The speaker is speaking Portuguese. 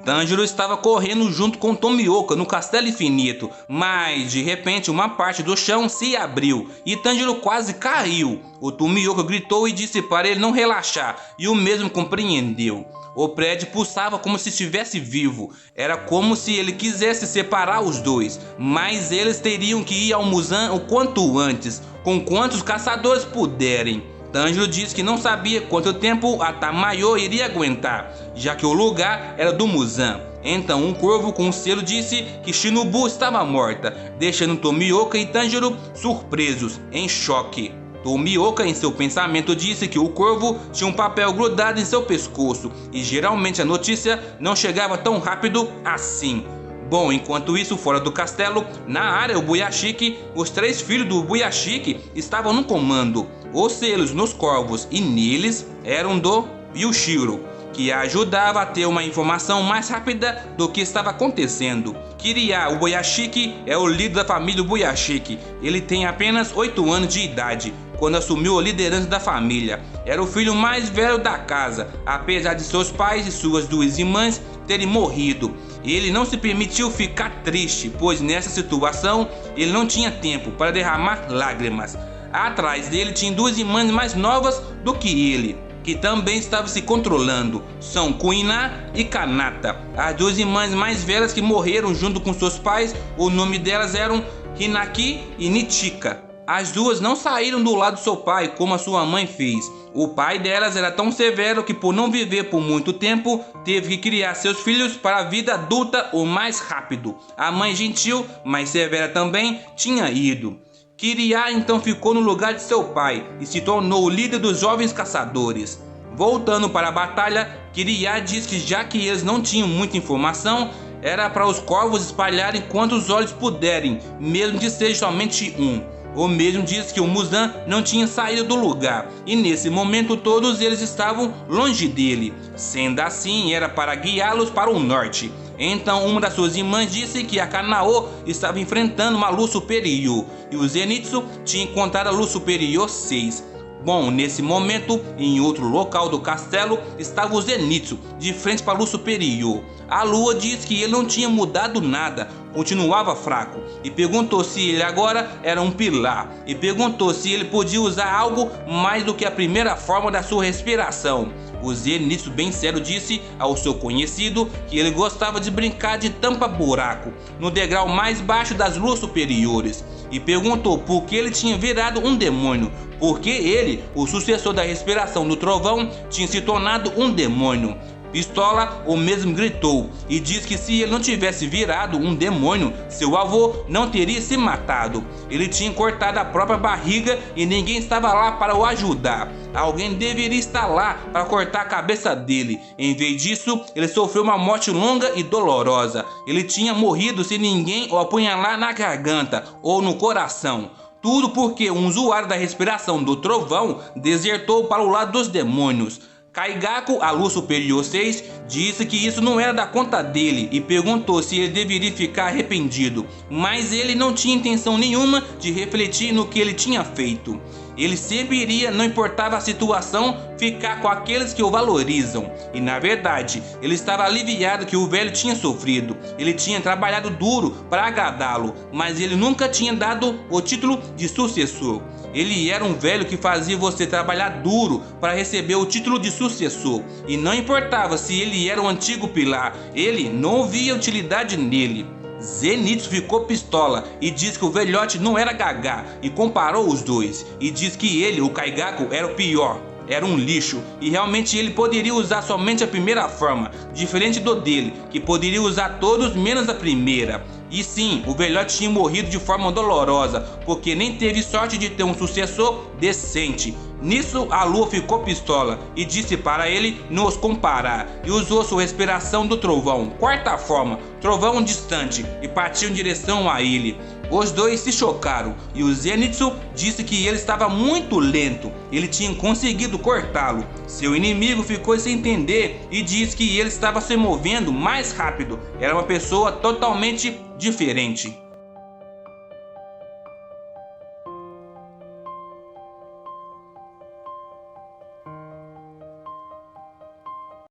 Tanjiro estava correndo junto com Tomioka no Castelo Infinito, mas de repente uma parte do chão se abriu e Tanjiro quase caiu. O Tomioka gritou e disse para ele não relaxar, e o mesmo compreendeu. O prédio pulsava como se estivesse vivo. Era como se ele quisesse separar os dois, mas eles teriam que ir ao Muzan o quanto antes, com quantos caçadores puderem. Tanjiro disse que não sabia quanto tempo a Tamayo iria aguentar, já que o lugar era do Muzan. Então um corvo com um selo disse que Shinobu estava morta, deixando Tomioka e Tanjiro surpresos, em choque. Tomioka, em seu pensamento, disse que o corvo tinha um papel grudado em seu pescoço e geralmente a notícia não chegava tão rápido assim. Bom, enquanto isso, fora do castelo, na área Ubuyashiki, os 3 filhos do Ubuyashiki estavam no comando. Os selos nos corvos e neles eram do Yushiro, que a ajudava a ter uma informação mais rápida do que estava acontecendo. Kiriya Ubuyashiki é o líder da família Ubuyashiki. Ele tem apenas 8 anos de idade quando assumiu a liderança da família. Era o filho mais velho da casa, apesar de seus pais e suas 2 irmãs terem morrido. Ele não se permitiu ficar triste, pois nessa situação ele não tinha tempo para derramar lágrimas. Atrás dele tinha 2 irmãs mais novas do que ele, que também estavam se controlando. São Kuina e Kanata, as 2 irmãs mais velhas que morreram junto com seus pais. O nome delas eram Hinaki e Nichika. As 2 não saíram do lado do seu pai como a sua mãe fez. O pai delas era tão severo que, por não viver por muito tempo, teve que criar seus filhos para a vida adulta o mais rápido. A mãe, gentil, mas severa também, tinha ido. Kiriya então ficou no lugar de seu pai e se tornou o líder dos jovens caçadores. Voltando para a batalha, Kiriya diz que já que eles não tinham muita informação, era para os corvos espalharem quantos olhos puderem, mesmo que seja somente um. O mesmo diz que o Muzan não tinha saído do lugar e nesse momento todos eles estavam longe dele. Sendo assim, era para guiá-los para o norte. Então uma das suas irmãs disse que a Kanao estava enfrentando uma luz superior e o Zenitsu tinha encontrado a luz superior 6. Bom, nesse momento, em outro local do castelo, estava o Zenitsu, de frente para a luz superior. A lua disse que ele não tinha mudado nada, continuava fraco, e perguntou se ele agora era um pilar, e perguntou se ele podia usar algo mais do que a primeira forma da sua respiração. O Zenitsu, bem sério, disse ao seu conhecido que ele gostava de brincar de tampa-buraco no degrau mais baixo das luas superiores, e perguntou por que ele tinha virado um demônio, porque ele, o sucessor da respiração do trovão, tinha se tornado um demônio. Pistola o mesmo gritou e diz que se ele não tivesse virado um demônio, seu avô não teria se matado. Ele tinha cortado a própria barriga e ninguém estava lá para o ajudar. Alguém deveria estar lá para cortar a cabeça dele. Em vez disso, ele sofreu uma morte longa e dolorosa. Ele tinha morrido sem ninguém o apunhalar na garganta ou no coração. Tudo porque um usuário da respiração do trovão desertou para o lado dos demônios. Kaigaku, a luz superior 6, disse que isso não era da conta dele e perguntou se ele deveria ficar arrependido, mas ele não tinha intenção nenhuma de refletir no que ele tinha feito. Ele sempre iria, não importava a situação, ficar com aqueles que o valorizam. E na verdade, ele estava aliviado que o velho tinha sofrido. Ele tinha trabalhado duro para agradá-lo, mas ele nunca tinha dado o título de sucessor. Ele era um velho que fazia você trabalhar duro para receber o título de sucessor. E não importava se ele era um antigo pilar, ele não via utilidade nele. Zenitsu ficou pistola e disse que o velhote não era Gaga e comparou os dois. E diz que ele, o Kaigaku, era o pior. Era um lixo e realmente ele poderia usar somente a primeira forma, diferente do dele, que poderia usar todos menos a primeira. E sim, o velhote tinha morrido de forma dolorosa, porque nem teve sorte de ter um sucessor decente. Nisso, a lua ficou pistola e disse para ele não os comparar, e usou sua respiração do trovão, quarta forma, trovão distante, e partiu em direção a ele. Os dois se chocaram e o Zenitsu disse que ele estava muito lento, ele tinha conseguido cortá-lo. Seu inimigo ficou sem entender e disse que ele estava se movendo mais rápido, era uma pessoa totalmente diferente.